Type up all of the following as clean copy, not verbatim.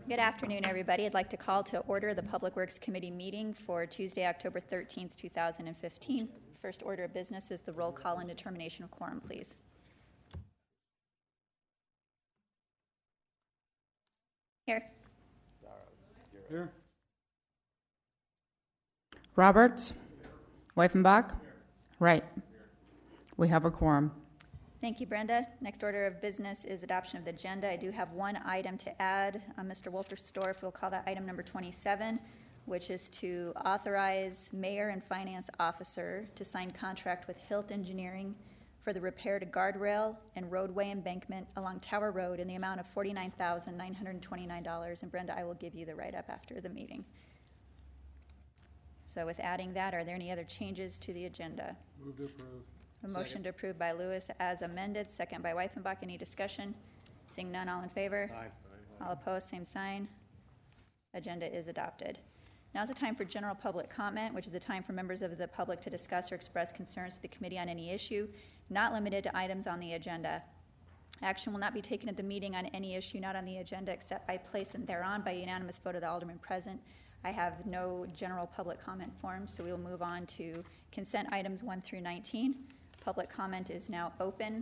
Good afternoon, everybody. I'd like to call to order the Public Works Committee meeting for Tuesday, October 13th, 2015. First order of business is the roll call and determination of quorum, please. Here. Here. Roberts? Weifenbach? Right. We have a quorum. Thank you, Brenda. Next order of business is adoption of the agenda. I do have one item to add. Mr. Wolterstorff, we'll call that item number 27, which is to authorize mayor and finance officer to sign contract with Hilt Engineering for the repair to guardrail and roadway embankment along Tower Road in the amount of $49,929. And Brenda, I will give you the write-up after the meeting. So with adding that, are there any other changes to the agenda? Move to approve. A motion to approve by Lewis as amended, second by Weifenbach. Any discussion? Seeing none, all in favor? Aye. All opposed, same sign. Agenda is adopted. Now is the time for general public comment, which is a time for members of the public to discuss or express concerns to the committee on any issue, not limited to items on the agenda. Action will not be taken at the meeting on any issue not on the agenda except by placing thereon by unanimous vote of the aldermen present. I have no general public comment forms, so we will move on to consent items 1 through 19. Public comment is now open.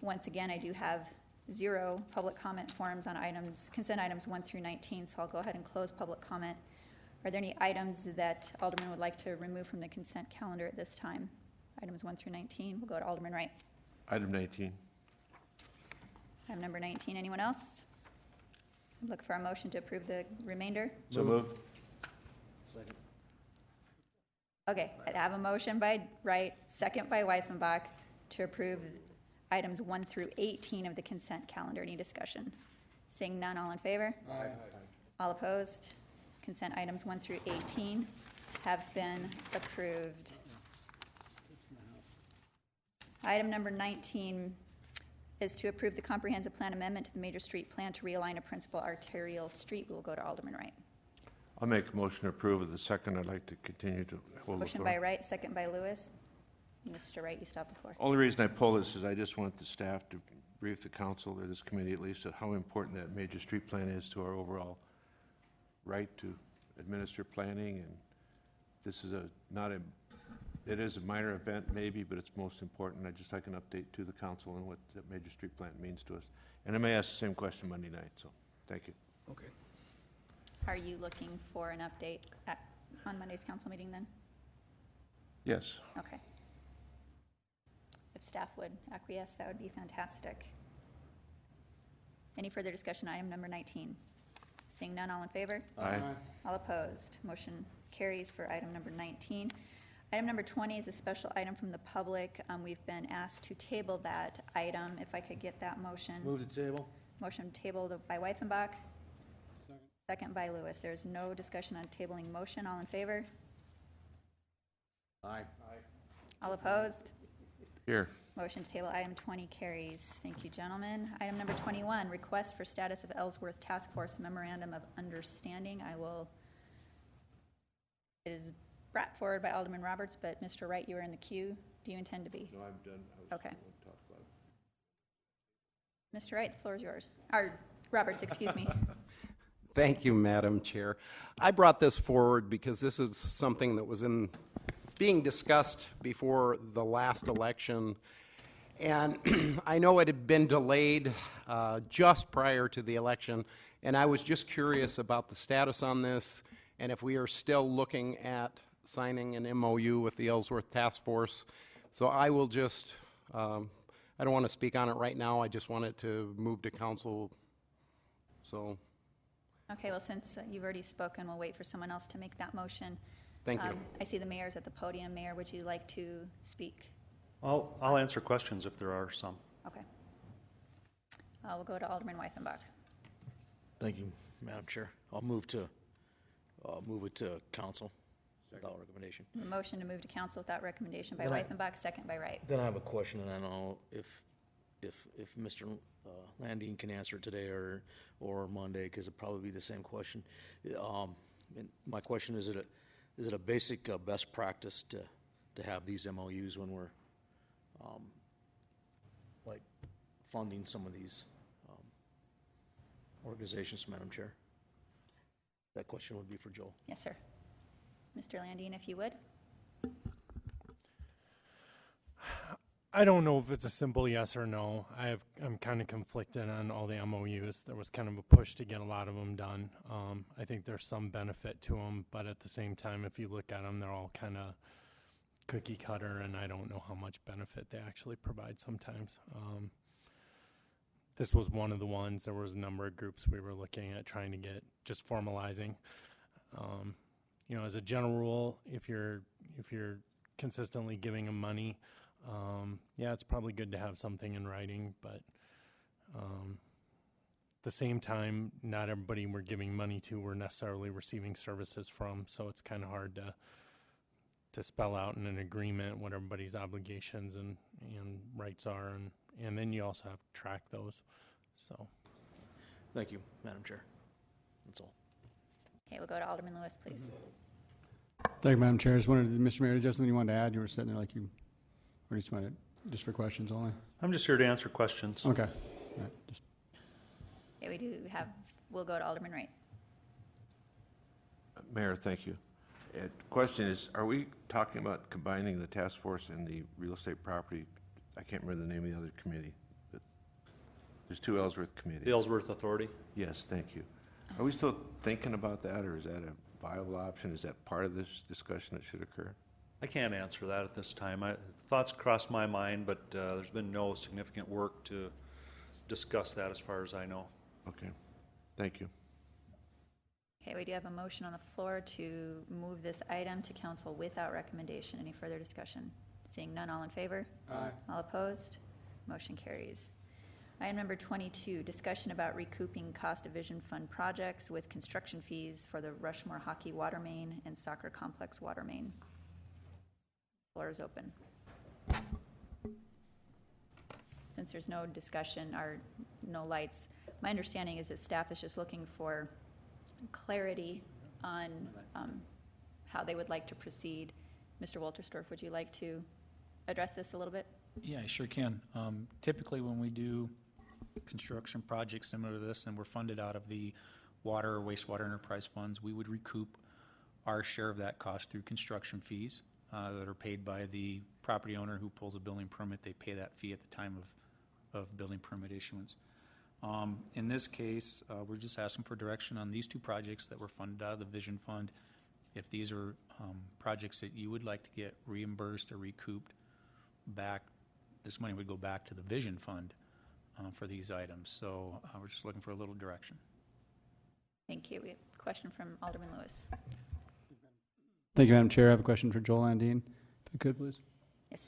Once again, I do have 0 public comment forms on consent items 1 through 19, so I'll go ahead and close public comment. Are there any items that Alderman would like to remove from the consent calendar at this time? Items 1 through 19. We'll go to Alderman Wright. Item 19. Item number 19. Anyone else? Look for a motion to approve the remainder. So moved. Second. Okay, I have a motion by Wright, second by Weifenbach, to approve items 1 through 18 of the consent calendar. Any discussion? Seeing none, all in favor? Aye. All opposed? Consent items 1 through 18 have been approved. Item number 19 is to approve the comprehensive plan amendment to the major street plan to realign a principal arterial street. We will go to Alderman Wright. I'll make a motion to approve. Of the second, I'd like to continue to hold the Motion floor. by Wright, second by Lewis. Mr. Wright, you still have the floor. Only reason I pull this is I just want the staff to brief the council, or this committee at least, of how important that major street plan is to our overall right to administer planning. And this is it is a minor event maybe, but it's most important. I'd just like an update to the council on what that major street plan means to us. And I may ask the same question Monday night, so thank you. Okay. Are you looking for an update on Monday's council meeting then? Yes. Okay. If staff would acquiesce, that would be fantastic. Any further discussion on item number 19? Seeing none, all in favor? Aye. All opposed? Motion carries for item number 19. Item number 20 is a special item from the public. We've been asked to table that item. If I could get that motion. Move to table. Motion tabled by Weifenbach. Second. Second by Lewis. There's no discussion on tabling motion. All in favor? Aye. All opposed? Here. Motion to table item 20 carries. Thank you, gentlemen. Item number 21, request for status of Ellsworth Task Force Memorandum of Understanding. It is brought forward by Alderman Roberts, but Mr. Wright, you are in the queue. Do you intend to be? No, I'm done. Okay. Mr. Wright, the floor is yours. Or Roberts, excuse me. Thank you, Madam Chair. I brought this forward because this is something that was being discussed before the last election, and I know it had been delayed just prior to the election, and I was just curious about the status on this and if we are still looking at signing an MOU with the Ellsworth Task Force. So I will just, I don't want to speak on it right now. I just want it to move to council. So. Okay, well, since you've already spoken, we'll wait for someone else to make that motion. Thank you. I see the mayor's at the podium. Mayor, would you like to speak? I'll answer questions if there are some. Okay. We'll go to Alderman Weifenbach. Thank you, Madam Chair. I'll move it to council without recommendation. A motion to move to council without recommendation by Then Weifenbach, second by Wright. Then I have a question, and I don't know if Mr. Landine can answer it today or Monday, because it'll probably be the same question. And my question is it a basic best practice to have these MOUs when we're funding some of these organizations, Madam Chair? That question would be for Joel. Yes, sir. Mr. Landine, if you would. I don't know if it's a simple yes or no. I'm kind of conflicted on all the MOUs. There was kind of a push to get a lot of them done. I think there's some benefit to them, but at the same time, if you look at them, they're all kind of cookie cutter, and I don't know how much benefit they actually provide sometimes. This was one of the ones. There was a number of groups we were looking at trying to get just formalizing. You know, as a general rule, if you're consistently giving them money, yeah, it's probably good to have something in writing, but at the same time, not everybody we're giving money to we're necessarily receiving services from, so it's kind of hard to spell out in an agreement what everybody's obligations and rights are, and then you also have to track those. So, Thank you, Madam Chair. That's all. Okay, we'll go to Alderman Lewis, please. Thank you, Madam Chair. Just wanted, Mr. Mayor, just something you wanted to add? You were sitting there like you, or just wanted, just for questions only? I'm just here to answer questions. Okay. All right. Just Okay, we do have, we'll go to Alderman Wright. Mayor, thank you. Question is, are we talking about combining the task force and the real estate property? I can't remember the name of the other committee. There's two Ellsworth committees. The Ellsworth Authority. Yes, thank you. Are we still thinking about that, or is that a viable option? Is that part of this discussion that should occur? I can't answer that at this time. Thoughts crossed my mind, but there's been no significant work to discuss that as far as I know. Okay, thank you. Okay, we do have a motion on the floor to move this item to council without recommendation. Any further discussion? Seeing none, all in favor? Aye. All opposed? Motion carries. Item number 22, discussion about recouping cost of Vision Fund projects with construction fees for the Rushmore Hockey Water Main and Soccer Complex Water Main. Floor is open. Since there's no discussion or no lights, my understanding is that staff is just looking for clarity on how they would like to proceed. Mr. Wolterstorff, would you like to address this a little bit? Yeah, I sure can. Typically, when we do construction projects similar to this, and we're funded out of the water or wastewater enterprise funds, we would recoup our share of that cost through construction fees that are paid by the property owner who pulls a building permit. They pay that fee at the time of building permit issuance. In this case, we're just asking for direction on these two projects that were funded out of the Vision Fund. If these are projects that you would like to get reimbursed or recouped back, this money would go back to the Vision Fund for these items. So we're just looking for a little direction. Thank you. We have a question from Alderman Lewis. Thank you, Madam Chair. I have a question for Joel Landine, if I could, please. Yes.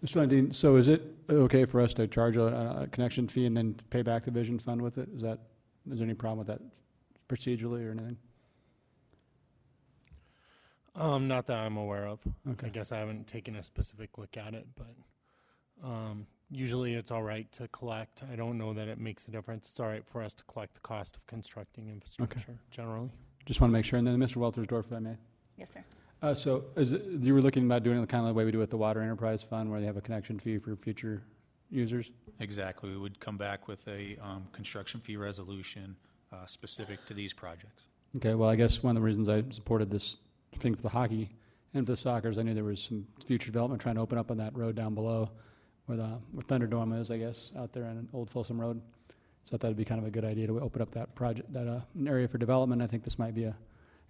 Mr. Landine, so is it okay for us to charge a connection fee and then pay back the Vision Fund with it? Is there any problem with that procedurally or anything? Not that I'm aware of. Okay. I guess I haven't taken a specific look at it, but usually it's all right to collect. I don't know that it makes a difference. It's all right for us to collect the cost of constructing infrastructure generally. Just want to make sure. And then Mr. Weltersdorf, if I may. Yes, sir. So you were looking about doing it kind of the way we do with the Water Enterprise Fund, where they have a connection fee for future users? Exactly. We would come back with a construction fee resolution specific to these projects. Okay, well, I guess one of the reasons I supported this thing for the hockey and for the soccer is I knew there was some future development trying to open up on that road down below where Thunderdome is, I guess, out there on Old Folsom Road. So I thought it'd be kind of a good idea to open up that project, an area for development. I think this might be a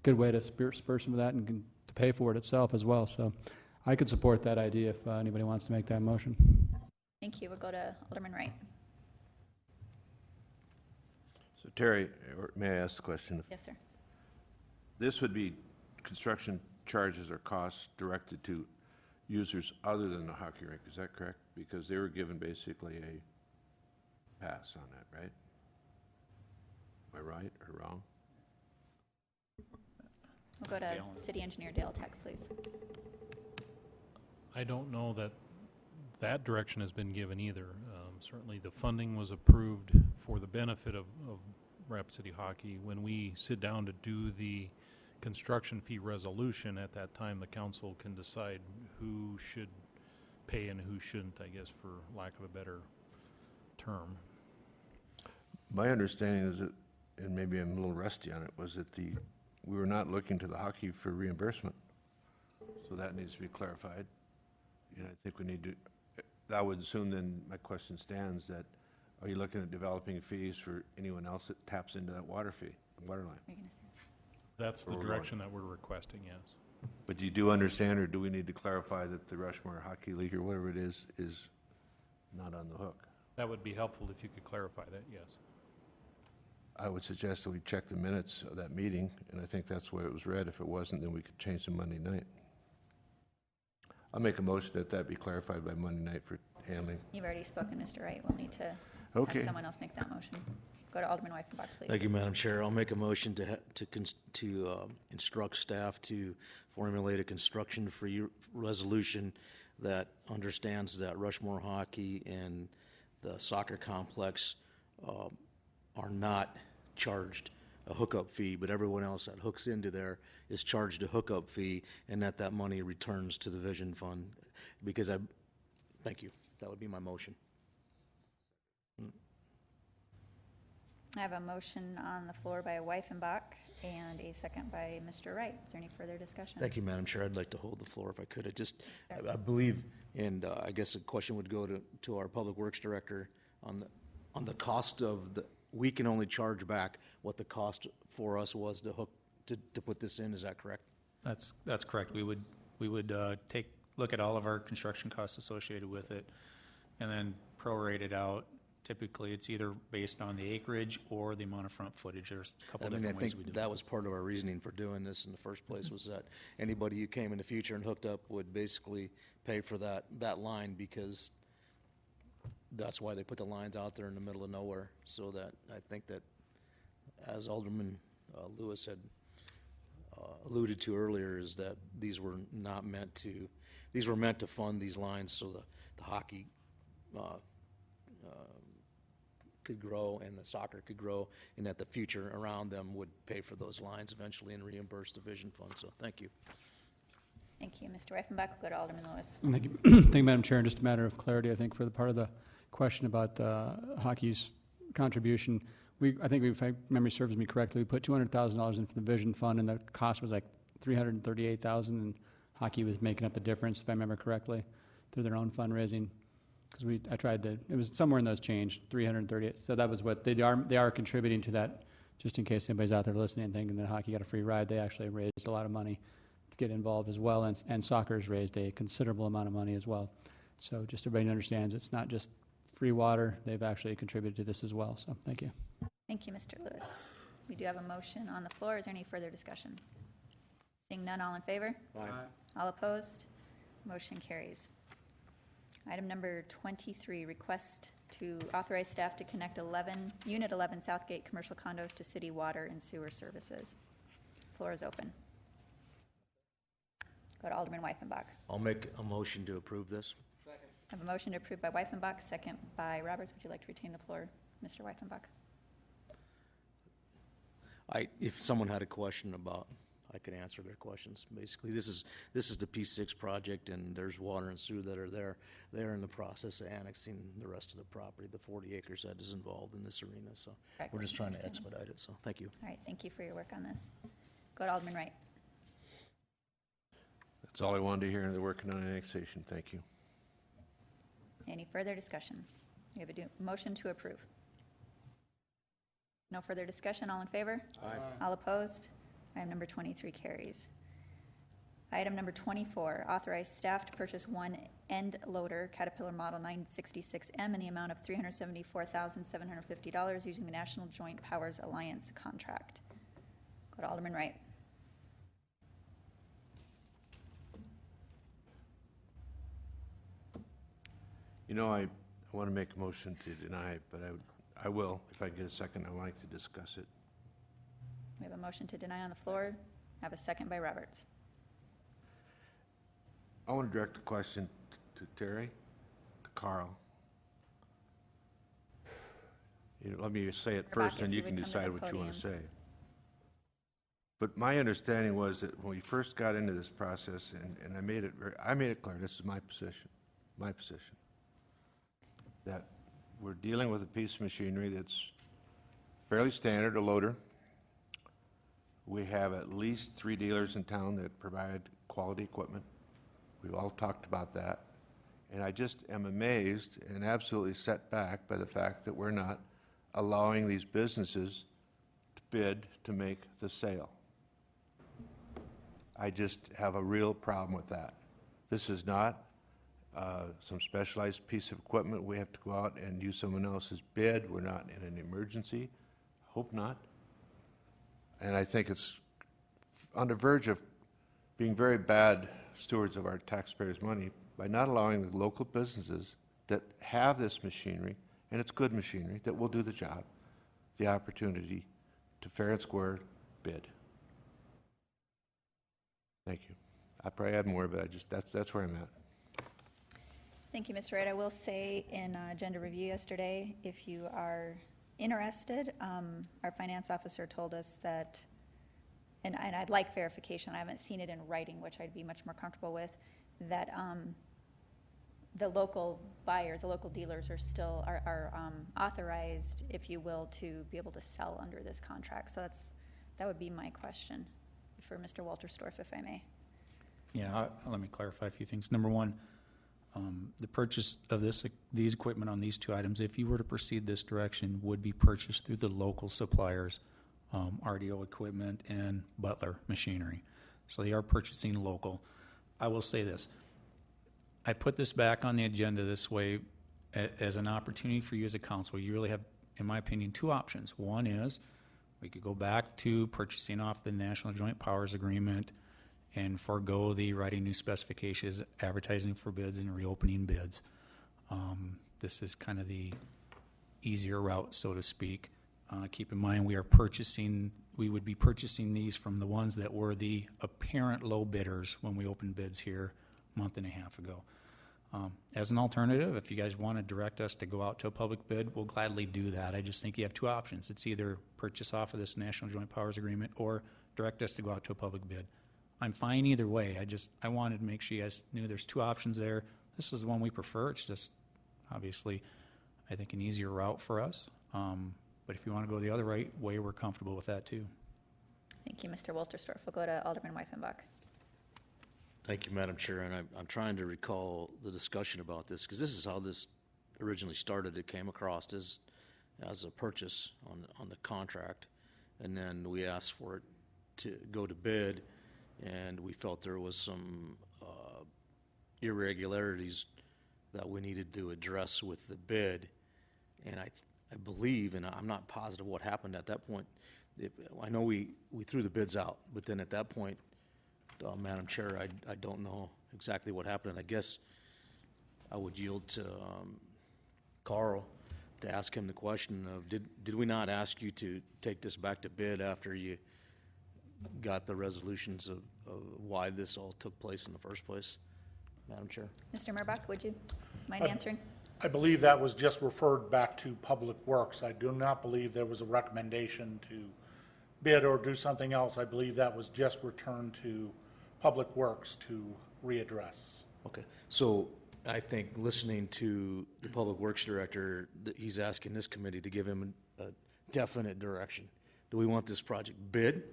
good way to spur some of that and to pay for it itself as well. So I could support that idea if anybody wants to make that motion. Thank you. We'll go to Alderman Wright. So Terry, or may I ask the question? Yes, sir. This would be construction charges or costs directed to users other than the hockey rink, is that correct? Because they were given basically a pass on that, right? Am I right or wrong? We'll go to City Engineer Dale Tech, please. I don't know that that direction has been given either. Certainly the funding was approved for the benefit of Rapid City Hockey. When we sit down to do the construction fee resolution, at that time the council can decide who should pay and who shouldn't, I guess, for lack of a better term. My understanding is that, and maybe I'm a little rusty on it, was that the we were not looking to the hockey for reimbursement. So that needs to be clarified. And I think we need to, I would assume then my question stands that, are you looking at developing fees for anyone else that taps into that water line? Are you gonna say? That's the Or we're direction that we're requesting, yes. But you do understand, or do we need to clarify that the Rushmore Hockey League, or whatever it is not on the hook? That would be helpful if you could clarify that, yes. I would suggest that we check the minutes of that meeting, and I think that's the way it was read. If it wasn't, then we could change to Monday night. I'll make a motion that that be clarified by Monday night for handling. You've already spoken, Mr. Wright. We'll need to Okay. have someone else make that motion. Go to Alderman Weifenbach, please. Thank you, Madam Chair. I'll make a motion to instruct staff to formulate a construction-free resolution that understands that Rushmore Hockey and the soccer complex are not charged a hookup fee, but everyone else that hooks into there is charged a hookup fee, and that money returns to the Vision Fund. Thank you. That would be my motion. I have a motion on the floor by Weifenbach and a second by Mr. Wright. Is there any further discussion? Thank you, Madam Chair. I'd like to hold the floor if I could. I believe, and I guess the question would go to our Public Works Director on the cost of we can only charge back what the cost for us was to put this in. Is that correct? That's correct. We would look at all of our construction costs associated with it and then prorate it out. Typically, it's either based on the acreage or the amount of front footage. There's a couple different ways we do it. That was part of our reasoning for doing this in the first place, was that anybody who came in the future and hooked up would basically pay for that line, because that's why they put the lines out there in the middle of nowhere. So that, I think that, as Alderman Lewis had alluded to earlier, is that these were meant to fund these lines so the hockey could grow and the soccer could grow, and that the future around them would pay for those lines eventually and reimburse the Vision Fund. So thank you. Thank you, Mr. Weifenbach. We'll go to Alderman Lewis. Thank you, thank you, Madam Chair. And just a matter of clarity, I think, for the part of the question about hockey's contribution, I think if memory serves me correctly, we put $200,000 into the Vision Fund, and the cost was like $338,000, and hockey was making up the difference, if I remember correctly, through their own fundraising. Because it was somewhere in those change, 338. So that was what they are contributing to that. Just in case anybody's out there listening and thinking that hockey got a free ride, they actually raised a lot of money to get involved as well, and soccer's raised a considerable amount of money as well. So just everybody understands, it's not just free water; they've actually contributed to this as well. So thank you. Thank you, Mr. Lewis. We do have a motion on the floor. Is there any further discussion? Seeing none, all in favor? Aye. All opposed? Motion carries. Item number 23, request to authorize staff to connect Unit 11 Southgate commercial condos to city water and sewer services. Floor is open. Go to Alderman Weifenbach. I'll make a motion to approve this. I have a motion to approve by Weifenbach, second by Roberts. Would you like to retain the floor, Mr. Weifenbach? If someone had a question about, I could answer their questions. Basically, this is the P6 project, and there's water and sewer that are there. They're in the process of annexing the rest of the property, the 40 acres that is involved in this arena. So Correct. we're just trying to expedite it. So thank you. All right, thank you for your work on this. Go to Alderman Wright. That's all I wanted to hear. They're working on annexation. Thank you. Any further discussion? We have a motion to approve. No further discussion. All in favor? Aye. All opposed? Item number 23 carries. Item number 24, authorize staff to purchase one end loader, Caterpillar Model 966M, in the amount of $374,750 using the National Joint Powers Alliance contract. Go to Alderman Wright. You know, I want to make a motion to deny it, but I will. If I get a second, I'd like to discuss it. We have a motion to deny on the floor. I have a second by Roberts. I want to direct the question to Terry, to Carl. Let me say it Mr. first, Bach, and if you you can would come to decide the what you want to say. podium. But my understanding was that when we first got into this process, and I made it clear, this is my position, that we're dealing with a piece of machinery that's fairly standard, a loader, We have at least 3 dealers in town that provide quality equipment. We've all talked about that. And I just am amazed and absolutely set back by the fact that we're not allowing these businesses to bid to make the sale. I just have a real problem with that. This is not some specialized piece of equipment. We have to go out and use someone else's bid. We're not in an emergency. Hope not. And I think it's on the verge of being very bad stewards of our taxpayers' money by not allowing the local businesses that have this machinery, and it's good machinery, that will do the job, the opportunity to fair and square bid. Thank you. I probably had more, but that's where I'm at. Thank you, Mr. Wright. I will say in agenda review yesterday, if you are interested, our finance officer told us that, and I'd like verification, I haven't seen it in writing, which I'd be much more comfortable with, that the local buyers, the local dealers are still are authorized, if you will, to be able to sell under this contract. So that would be my question for Mr. Walterstorff, if I may. Yeah, let me clarify a few things. Number one, the purchase of these equipment on these two items, if you were to proceed this direction, would be purchased through the local suppliers, RDO Equipment and Butler Machinery. So they are purchasing local. I will say this. I put this back on the agenda this way as an opportunity for you as a council. You really have, in my opinion, two options. One is we could go back to purchasing off the National Joint Powers Agreement and forego the writing new specifications, advertising for bids, and reopening bids. This is kind of the easier route, so to speak. Keep in mind we would be purchasing these from the ones that were the apparent low bidders when we opened bids here a month and a half ago. As an alternative, if you guys want to direct us to go out to a public bid, we'll gladly do that. I just think you have two options. It's either purchase off of this National Joint Powers Agreement or direct us to go out to a public bid. I'm fine either way. I wanted to make sure you guys knew there's two options there. This is the one we prefer. It's just obviously, I think, an easier route for us. But if you want to go the other way, we're comfortable with that too. Thank you, Mr. Walterstorff. We'll go to Alderman Weifenbach. Thank you, Madam Chair, and I'm trying to recall the discussion about this, because this is how this originally started. It came across as a purchase on the contract, and then we asked for it to go to bid, and we felt there was some irregularities that we needed to address with the bid, and I believe, and I'm not positive what happened at that point. I know we threw the bids out, but then at that point, Madam Chair, I don't know exactly what happened. And I guess I would yield to Carl to ask him the question of, did we not ask you to take this back to bid after you got the resolutions of why this all took place in the first place? Madam Chair. Mr. Murbach, would you mind answering? I believe that was just referred back to Public Works. I do not believe there was a recommendation to bid or do something else. I believe that was just returned to Public Works to readdress. Okay, so I think listening to the Public Works Director, he's asking this committee to give him a definite direction. Do we want this project bid?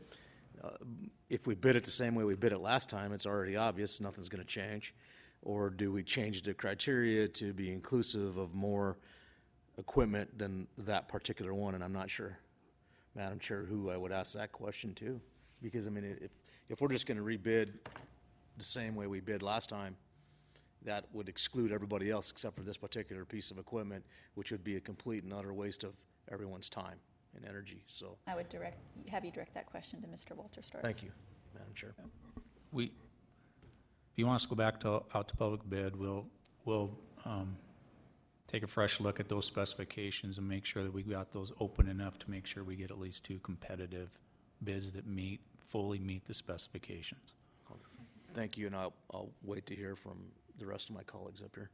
If we bid it the same way we bid it last time, it's already obvious nothing's going to change. Or do we change the criteria to be inclusive of more equipment than that particular one? And I'm not sure, Madam Chair, who I would ask that question to. Because, I mean, if we're just going to rebid the same way we bid last time, that would exclude everybody else except for this particular piece of equipment, which would be a complete and utter waste of everyone's time and energy. So I would have you direct that question to Mr. Walterstorff. thank you, Madam Chair. If you want us to go back out to public bid, we'll take a fresh look at those specifications and make sure that we got those open enough to make sure we get at least two competitive bids that fully meet the specifications. Thank you, and I'll wait to hear from the rest of my colleagues up here.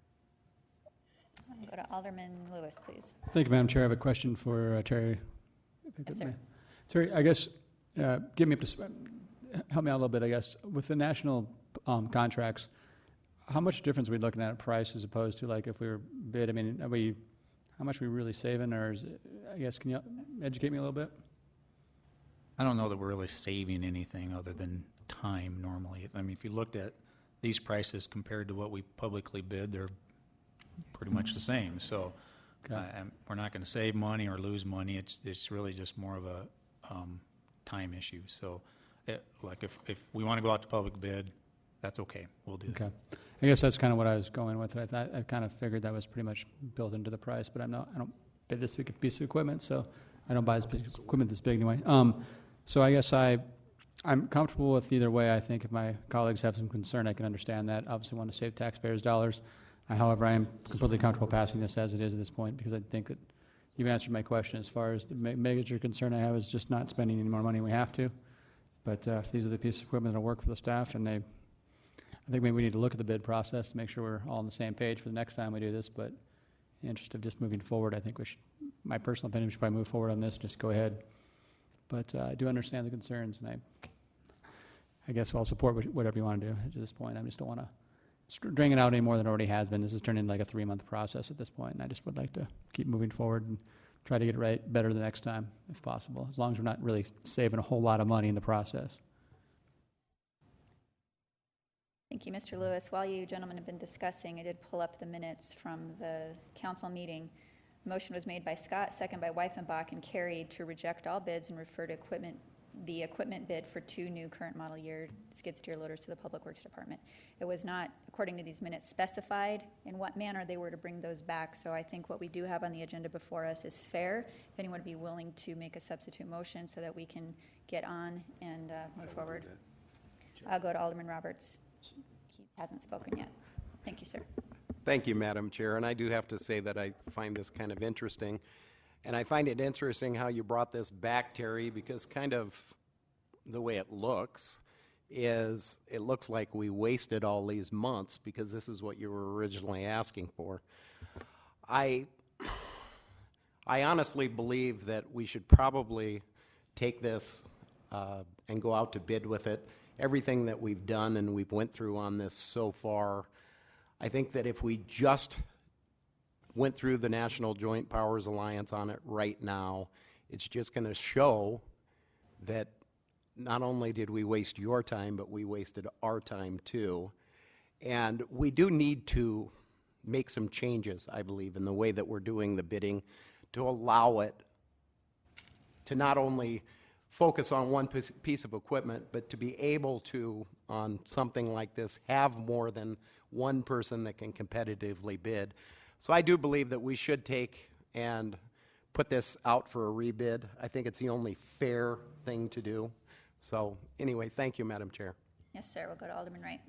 I'll go to Alderman Lewis, please. Thank you, Madam Chair. I have a question for Terry. Yes, sir. Terry, I guess, get me up to help me out a little bit, I guess. With the national contracts, how much difference are we looking at price as opposed to, like, if we were bid? I mean, how much are we really saving, or is it, I guess, can you educate me a little bit? I don't know that we're really saving anything other than time normally. I mean, if you looked at these prices compared to what we publicly bid, they're pretty much the same. So we're not going to save money or lose money. It's really just more of a time issue. So like if we want to go out to public bid, that's okay. We'll do that. Okay. I guess that's kind of what I was going with. I kind of figured that was pretty much built into the price, but I don't bid this big piece of equipment, so I don't buy this piece of equipment this big anyway. So I guess I'm comfortable with either way. I think if my colleagues have some concern, I can understand that. Obviously want to save taxpayers' dollars. However, I am completely comfortable passing this as it is at this point because I think that you've answered my question as far as the major concern I have is just not spending any more money than we have to. But if these are the pieces of equipment that will work for the staff, and I think maybe we need to look at the bid process to make sure we're all on the same page for the next time we do this. But in the interest of just moving forward, I think we should, my personal opinion, we should probably move forward on this, just go ahead. But I do understand the concerns, and I guess I'll support whatever you want to do at this point. I just don't want to string it out any more than it already has been. This has turned into like a 3-month process at this point, and I just would like to keep moving forward and try to get it right better the next time, if possible, as long as we're not really saving a whole lot of money in the process. Thank you, Mr. Lewis. While you gentlemen have been discussing, I did pull up the minutes from the council meeting. Motion was made by Scott, second by Weifenbach, and carried to reject all bids and refer to the equipment bid for 2 new current model year skid steer loaders to the Public Works Department. It was not, according to these minutes, specified in what manner they were to bring those back, so I think what we do have on the agenda before us is fair. If anyone would be willing to make a substitute motion so that we can get on and move forward. I'll go to Alderman Roberts. He hasn't spoken yet. Thank you, sir. Thank you, Madam Chair, and I do have to say that I find this kind of interesting. And I find it interesting how you brought this back, Terry, because kind of the way it looks is it looks like we wasted all these months because this is what you were originally asking for. I honestly believe that we should probably take this and go out to bid with it. Everything that we've done and we've went through on this so far, I think that if we just went through the National Joint Powers Alliance on it right now, it's just going to show that not only did we waste your time, but we wasted our time too. And we do need to make some changes, I believe, in the way that we're doing the bidding to allow it to not only focus on one piece of equipment, but to be able to, on something like this, have more than one person that can competitively bid. So I do believe that we should take and put this out for a rebid. I think it's the only fair thing to do. So anyway, thank you, Madam Chair. Yes, sir. We'll go to Alderman Wright.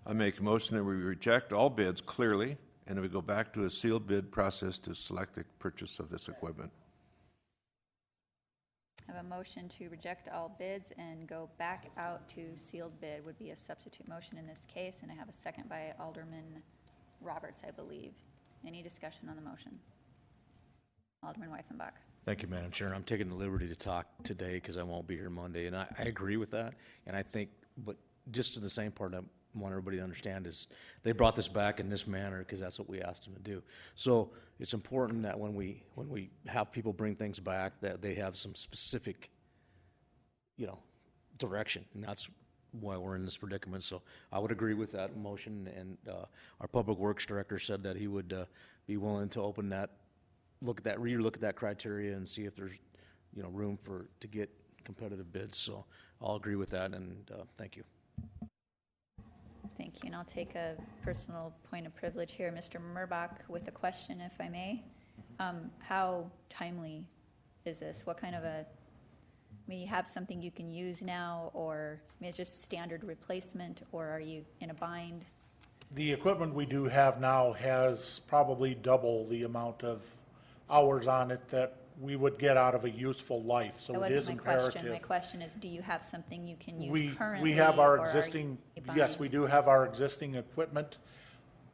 I make a motion that we reject all bids clearly, and that we go back to a sealed bid process to select the purchase of this equipment. I have a motion to reject all bids and go back out to sealed bid would be a substitute motion in this case, and I have a second by Alderman Roberts, I believe. Any discussion on the motion? Alderman Weifenbach. Thank you, Madam Chair. I'm taking the liberty to talk today because I won't be here Monday, and I agree with that. And I think, but just to the same part, I want everybody to understand is they brought this back in this manner because that's what we asked them to do. So it's important that when we have people bring things back, that they have some specific, direction, and that's why we're in this predicament. So I would agree with that motion, and our Public Works Director said that he would be willing to open that, relook at that criteria and see if there's, room to get competitive bids. So I'll agree with that, and thank you. Thank you, and I'll take a personal point of privilege here. Mr. Murbach with a question, if I may. How timely is this? What kind of you have something you can use now, or, it's just standard replacement, or are you in a bind? The equipment we do have now has probably double the amount of hours on it that we would get out of a useful life, so it is imperative. That wasn't my question. My question is, do you have something you can use currently? We have our or existing, are you yes, we do have our existing equipment,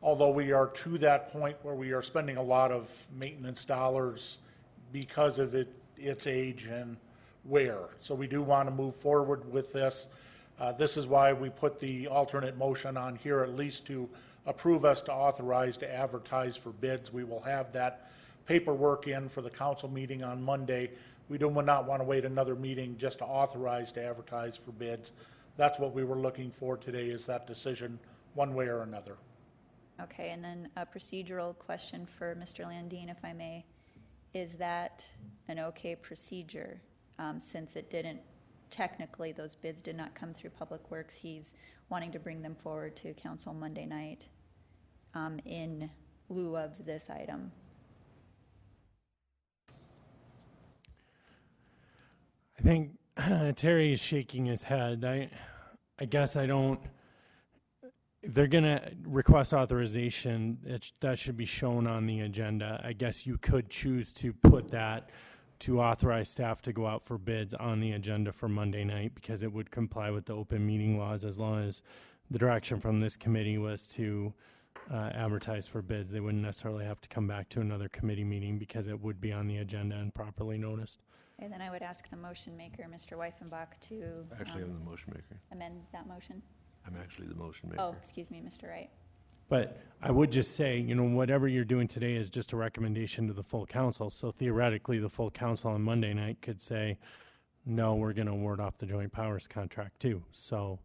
although we are to that point where we are spending a lot of maintenance dollars because of its age and wear. So we do want to move forward with this. This is why we put the alternate motion on here, at least to approve us to authorize to advertise for bids. We will have that paperwork in for the council meeting on Monday. We do not want to wait another meeting just to authorize to advertise for bids. That's what we were looking for today, is that decision one way or another. Okay, and then a procedural question for Mr. Landine, if I may. Is that an okay procedure? Since it didn't, technically, those bids did not come through Public Works, he's wanting to bring them forward to council Monday night in lieu of this item. I think Terry is shaking his head. I guess I don't. If they're going to request authorization, that should be shown on the agenda. I guess you could choose to put that to authorize staff to go out for bids on the agenda for Monday night, because it would comply with the open meeting laws as long as the direction from this committee was to advertise for bids. They wouldn't necessarily have to come back to another committee meeting because it would be on the agenda and properly noticed. And then I would ask the motion maker, Mr. Weifenbach, to Actually, I'm the motion maker. amend that motion. I'm actually the motion maker. Oh, excuse me, Mr. Wright. But I would just say, whatever you're doing today is just a recommendation to the full council. So theoretically, the full council on Monday night could say, no, we're going to award off the joint powers contract too. So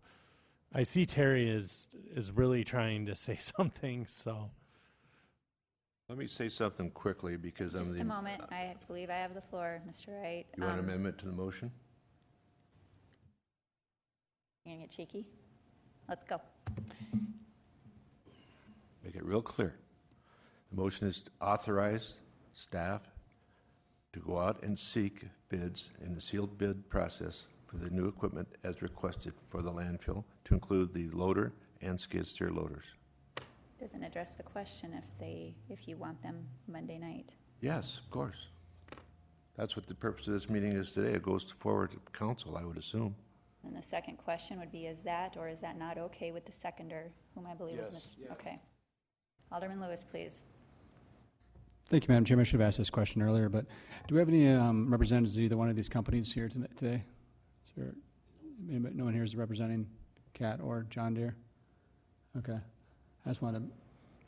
I see Terry is really trying to say something, so. Let me say something quickly, because I'm Just the... a moment. I believe I have the floor, Mr. Wright. You want an amendment to the motion? You're going to get cheeky? Let's go. Make it real clear. The motion is to authorize staff to go out and seek bids in the sealed bid process for the new equipment as requested for the landfill, to include the loader and skid steer loaders. Doesn't address the question if you want them Monday night. Yes, of course. That's what the purpose of this meeting is today. It goes forward to council, I would assume. And the second question would be, is that or is that not okay with the seconder, whom I believe was Mr. Okay. Alderman Lewis, please. Thank you, Madam Chairman. I should have asked this question earlier, but do we have any representatives of either one of these companies here today? Is there, no one here is representing Cat or John Deere? Okay. I just wanted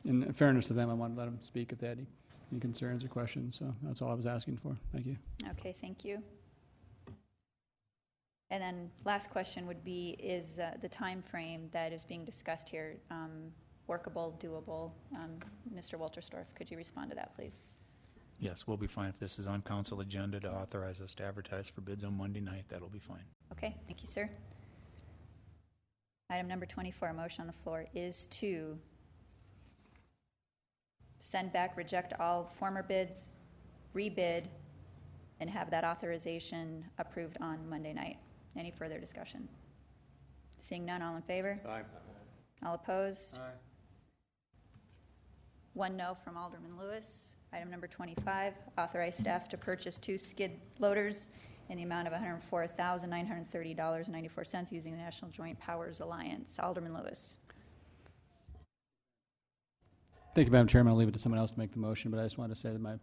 to, in fairness to them, I wanted to let them speak if they had any concerns or questions, so that's all I was asking for. Thank you. Okay, thank you. And then last question would be, is the time frame that is being discussed here workable, doable? Mr. Wolterstorff, could you respond to that, please? Yes, we'll be fine. If this is on council agenda to authorize us to advertise for bids on Monday night, that'll be fine. Okay, thank you, sir. Item number 24, a motion on the floor is to send back, reject all former bids, rebid, and have that authorization approved on Monday night. Any further discussion? Seeing none, all in favor? Aye. All opposed? Aye. One no from Alderman Lewis. Item number 25, authorize staff to purchase 2 skid loaders in the amount of $104,930.94 using the National Joint Powers Alliance. Alderman Lewis. Thank you, Madam Chairman. I'll leave it to someone else to make the motion, but I just wanted to say that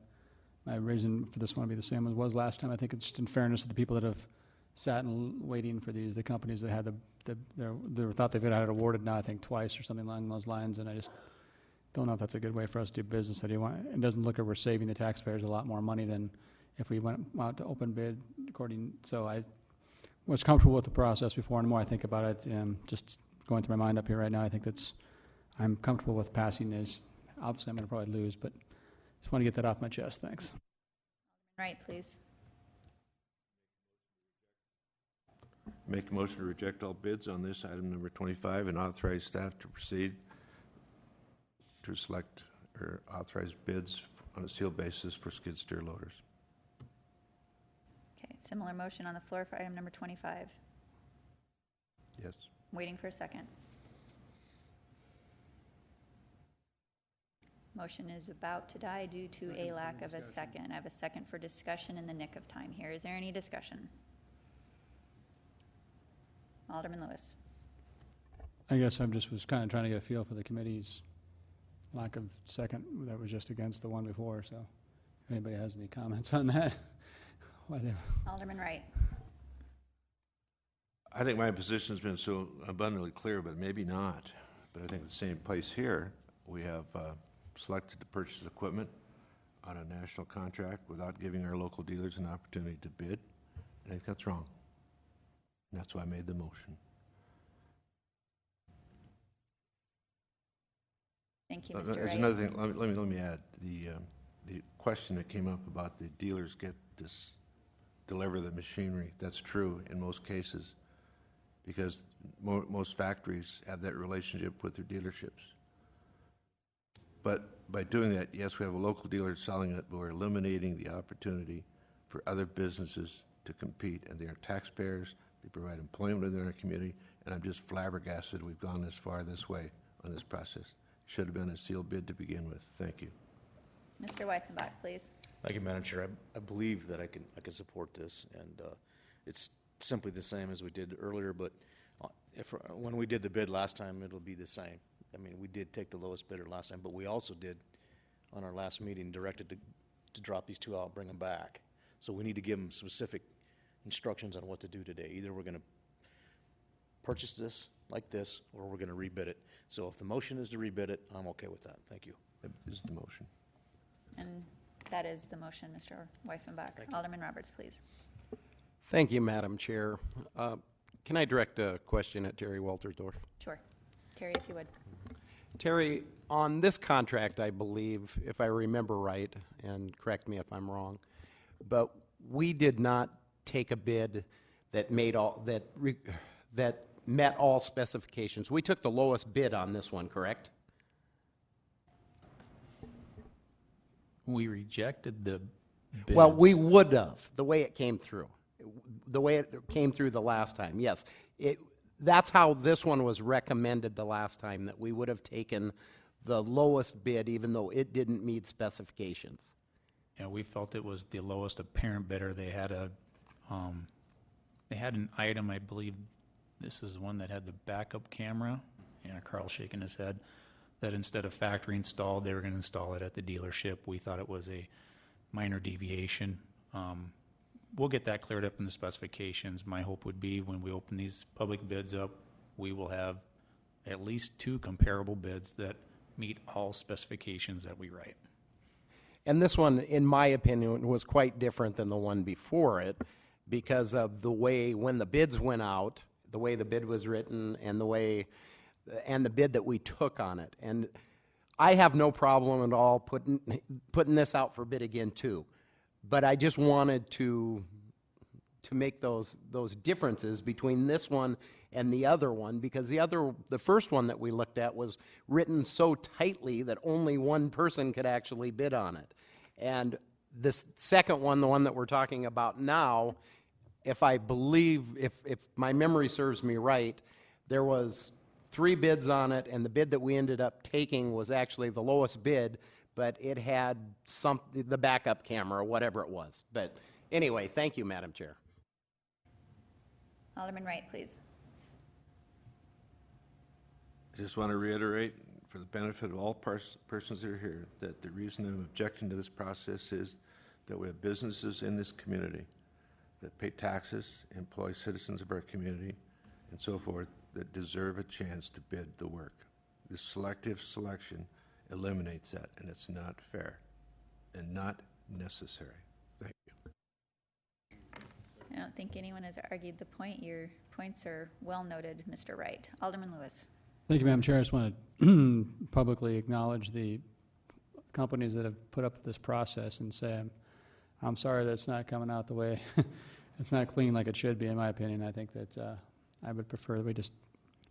my reason for this one to be the same as was last time. I think it's just in fairness to the people that have sat and waiting for the companies that had they thought they've had it awarded now, I think twice or something along those lines, and I just don't know if that's a good way for us to do business. It doesn't look like we're saving the taxpayers a lot more money than if we went out to open bid so I was comfortable with the process before, and the more I think about it, just going through my mind up here right now, I think I'm comfortable with passing this. Obviously, I'm going to probably lose, but just want to get that off my chest. Thanks. Right, please. Make a motion to reject all bids on this item number 25 and authorize staff to proceed to select or authorize bids on a sealed basis for skid steer loaders. Okay, similar motion on the floor for item number 25. Yes. Waiting for a second. Motion is about to die due to a lack of a second. I have a second for discussion in the nick of time here. Is there any discussion? Alderman Lewis. I guess was kind of trying to get a feel for the committee's lack of second that was just against the one before, so if anybody has any comments on that. Alderman Wright. I think my position has been so abundantly clear, but maybe not. But I think the same place here, we have selected to purchase equipment on a national contract without giving our local dealers an opportunity to bid. I think that's wrong. And that's why I made the motion. Thank you, Mr. There's Wright. another thing, let me add, the question that came up about the dealers deliver the machinery, that's true in most cases, because most factories have that relationship with their dealerships. But by doing that, yes, we have a local dealer selling it, but we're eliminating the opportunity for other businesses to compete, and they are taxpayers, they provide employment within our community, and I'm just flabbergasted we've gone this far this way on this process. Should have been a sealed bid to begin with. Thank you. Mr. Weifenbach, please. Thank you, Madam Chair. I believe that I can support this, and it's simply the same as we did earlier, but when we did the bid last time, it'll be the same. I mean, we did take the lowest bidder last time, but we also did, on our last meeting, directed to drop these two out, bring them back. So we need to give them specific instructions on what to do today. Either we're going to purchase this like this, or we're going to rebid it. So if the motion is to rebid it, I'm okay with that. Thank you. That is the motion. And that is the motion, Mr. Weifenbach. Alderman Roberts, please. Thank you, Madam Chair. Can I direct a question at Terry Waltersdorf? Sure. Terry, if you would. Terry, on this contract, I believe, if I remember right, and correct me if I'm wrong, but we did not take a bid that made that met all specifications. We took the lowest bid on this one, correct? We rejected the bids. Well, we would have, the way it came through. The way it came through the last time, yes. That's how this one was recommended the last time, that we would have taken the lowest bid even though it didn't meet specifications. Yeah, we felt it was the lowest apparent bidder. They had an item, I believe, this is one that had the backup camera. Yeah, Carl's shaking his head. That instead of factory installed, they were going to install it at the dealership. We thought it was a minor deviation. We'll get that cleared up in the specifications. My hope would be when we open these public bids up, we will have at least 2 comparable bids that meet all specifications that we write. And this one, in my opinion, was quite different than the one before it because of the way, when the bids went out, the way the bid was written and the bid that we took on it. And I have no problem at all putting this out for bid again too. But I just wanted to make those differences between this one and the other one, because the first one that we looked at was written so tightly that only one person could actually bid on it. And this second one, the one that we're talking about now, if my memory serves me right, there was 3 bids on it, and the bid that we ended up taking was actually the lowest bid, but it had the backup camera or whatever it was. But anyway, thank you, Madam Chair. Alderman Wright, please. I just want to reiterate, for the benefit of all persons that are here, that the reason I'm objecting to this process is that we have businesses in this community that pay taxes, employ citizens of our community, and so forth, that deserve a chance to bid the work. This selective selection eliminates that, and it's not fair and not necessary. Thank you. I don't think anyone has argued the point. Your points are well noted, Mr. Wright. Alderman Lewis. Thank you, Madam Chair. I just want to publicly acknowledge the companies that have put up with this process and say I'm sorry that it's not coming out the way, it's not clean like it should be, in my opinion. I think that I would prefer that we just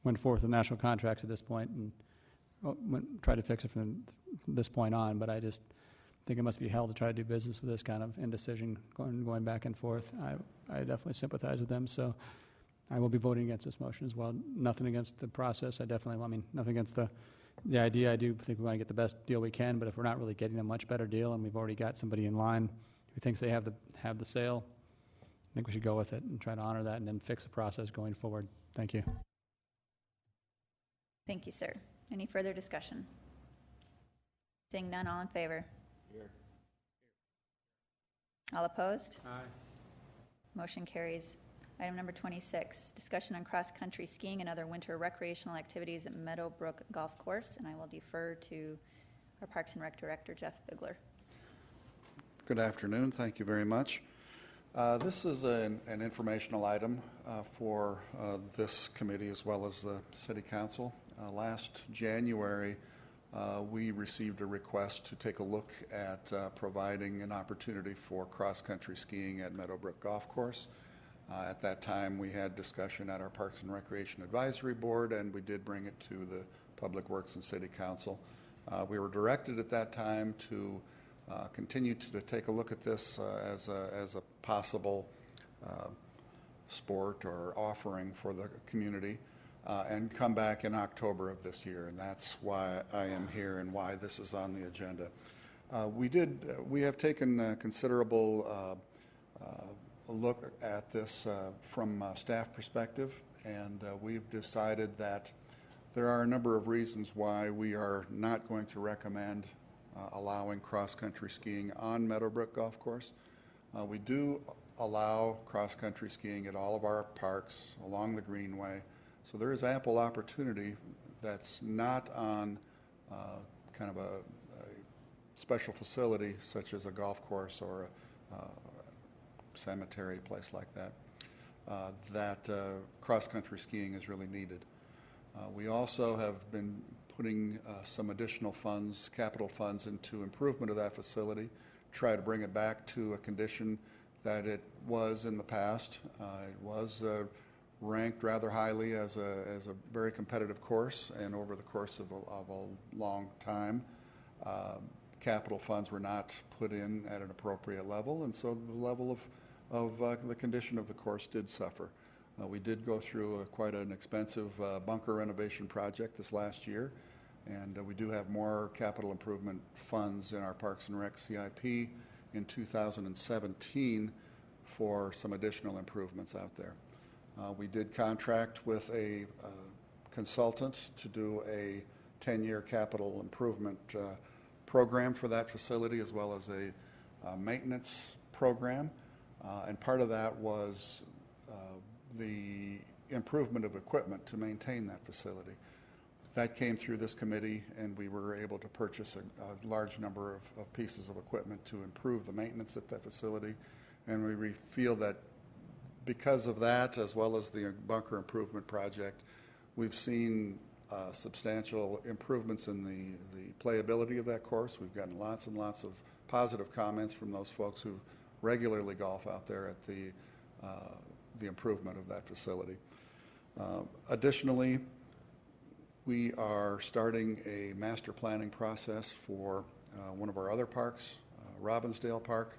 went forth with national contracts at this point and try to fix it from this point on. But I just think it must be hell to try to do business with this kind of indecision going back and forth. I definitely sympathize with them, so I will be voting against this motion as well. Nothing against the process. Nothing against the idea. I do think we want to get the best deal we can, but if we're not really getting a much better deal and we've already got somebody in line who thinks they have the sale, I think we should go with it and try to honor that and then fix the process going forward. Thank you. Thank you, sir. Any further discussion? Seeing none, all in favor? Here. All opposed? Aye. Motion carries. Item number 26, discussion on cross-country skiing and other winter recreational activities at Meadowbrook Golf Course, and I will defer to our Parks and Rec Director, Jeff Bigler. Good afternoon. Thank you very much. This is an informational item for this committee as well as the City Council. Last January, we received a request to take a look at providing an opportunity for cross-country skiing at Meadowbrook Golf Course. At that time, we had discussion at our Parks and Recreation Advisory Board, and we did bring it to the Public Works and City Council. We were directed at that time to continue to take a look at this as a possible sport or offering for the community, and come back in October of this year, and that's why I am here and why this is on the agenda. We have taken considerable look at this from a staff perspective, and we've decided that there are a number of reasons why we are not going to recommend allowing cross-country skiing on Meadowbrook Golf Course. We do allow cross-country skiing at all of our parks along the Greenway, so there is ample opportunity that's not on kind of a special facility such as a golf course or a cemetery, place like that, that cross-country skiing is really needed. We also have been putting some additional funds, capital funds, into improvement of that facility, try to bring it back to a condition that it was in the past. It was ranked rather highly as a very competitive course, and over the course of a long time, capital funds were not put in at an appropriate level, and so the level of the condition of the course did suffer. We did go through quite an expensive bunker renovation project this last year, and we do have more capital improvement funds in our Parks and Rec CIP in 2017 for some additional improvements out there. We did contract with a consultant to do a 10-year capital improvement program for that facility, as well as a maintenance program, and part of that was the improvement of equipment to maintain that facility. That came through this committee, and we were able to purchase a large number of pieces of equipment to improve the maintenance at that facility, and we feel that because of that, as well as the bunker improvement project, we've seen substantial improvements in the playability of that course. We've gotten lots and lots of positive comments from those folks who regularly golf out there at the improvement of that facility. Additionally, we are starting a master planning process for one of our other parks, Robbinsdale Park,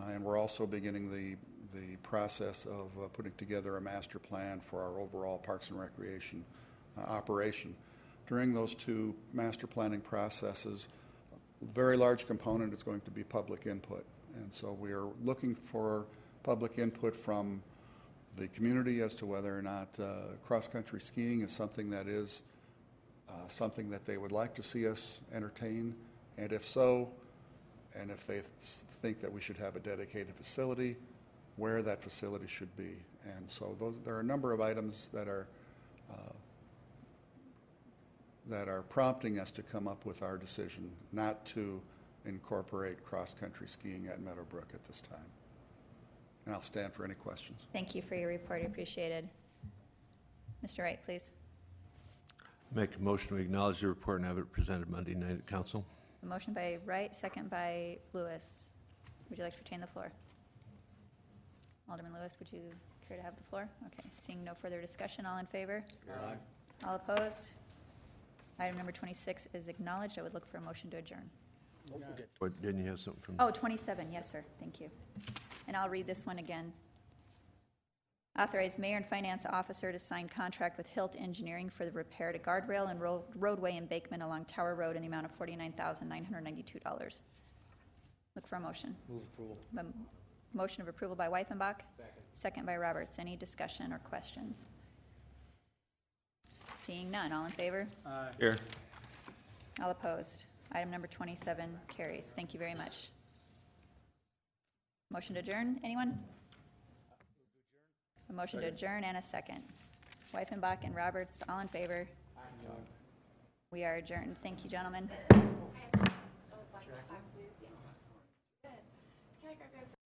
and we're also beginning the process of putting together a master plan for our overall Parks and Recreation operation. During those two master planning processes, a very large component is going to be public input, and so we are looking for public input from the community as to whether or not cross-country skiing is something that they would like to see us entertain, and if so, and if they think that we should have a dedicated facility, where that facility should be. And so there are a number of items that are prompting us to come up with our decision not to incorporate cross-country skiing at Meadowbrook at this time. And I'll stand for any questions. Thank you for your report. Appreciated. Mr. Wright, please. Make a motion to acknowledge the report and have it presented Monday night at council. A motion by Wright, second by Lewis. Would you like to retain the floor? Alderman Lewis, would you care to have the floor? Okay, seeing no further discussion, all in favor? Aye. All opposed? Item number 26 is acknowledged. I would look for a motion to adjourn. Or didn't you have something from? Oh, 27, yes, sir. Thank you. And I'll read this one again. Authorize Mayor and Finance Officer to sign contract with Hilt Engineering for the repair to guardrail and roadway embankment along Tower Road in the amount of $49,992. Look for a motion. Move approval. Motion of approval by Wythenbach. Second. Second by Roberts. Any discussion or questions? Seeing none. All in favor? Aye. Here. All opposed? Item number 27 carries. Thank you very much. Motion to adjourn, anyone? A motion to adjourn and a second. Wythenbach and Roberts, all in favor? Aye. We are adjourned. Thank you, gentlemen. paragraph